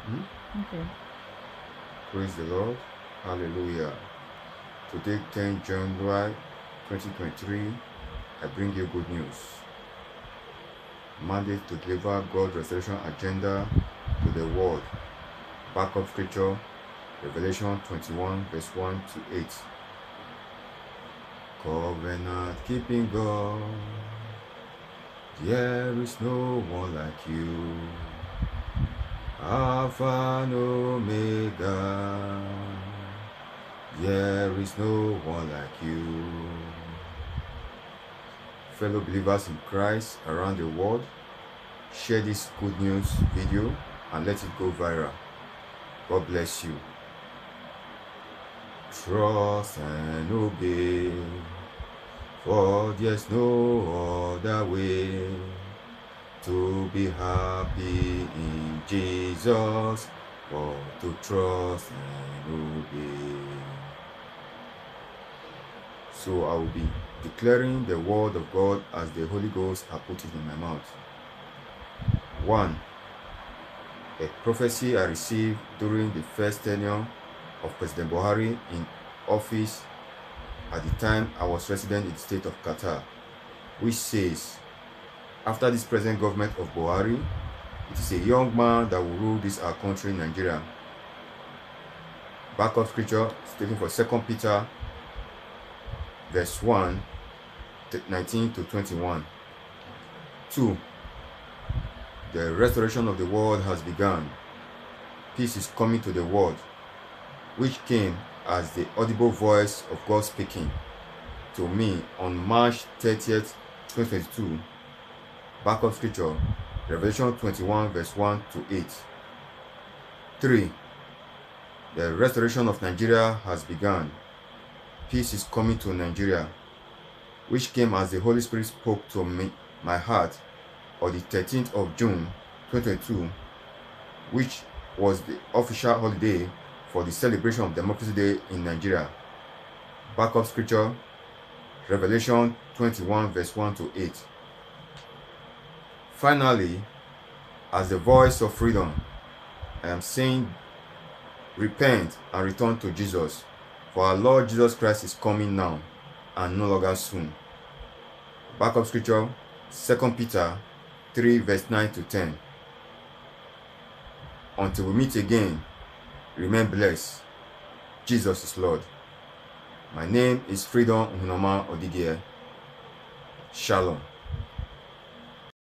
Okay. Praise the Lord. Hallelujah. Today, 10 January 2023, I bring you good news. Mandate to deliver God's restoration agenda to the world. Backup scripture, Revelation 21, verse 1 to 8. Covenant keeping God, there is no one like you. Alpha and Omega, there is no one like you. Fellow believers in Christ around the world, share this good news video and let it go viral. God bless you. Trust and obey, for there's no other way to be happy in Jesus, but to trust and obey. So I will be declaring the word of God as the Holy Ghost has put it in my mouth. 1. A prophecy I received during the first tenure of President Buhari in office at the time I was resident in the State of Qatar, which says, after this present government of Buhari, it is a young man that will rule this our country, Nigeria. Backup scripture stating for 2 Peter verse 1, 19 to 21. 2. The restoration of the world has begun. Peace is coming to the world, which came as the audible voice of God speaking to me on March 30th, 2022. Backup scripture, Revelation 21, verse 1 to 8. 3. The restoration of Nigeria has begun. Peace is coming to Nigeria, which came as the Holy Spirit spoke to me, my heart, on the 13th of June, 2022, which was the official holiday for the celebration of Democracy Day in Nigeria. Backup scripture, Revelation 21, verse 1 to 8. Finally, as the voice of freedom, I am saying, repent and return to Jesus, for our Lord Jesus Christ is coming now and no longer soon. Backup scripture, 2 Peter 3, verse 9 to 10. Until we meet again, remain blessed. Jesus is Lord. My name is Freedom Unama Odigie. Shalom.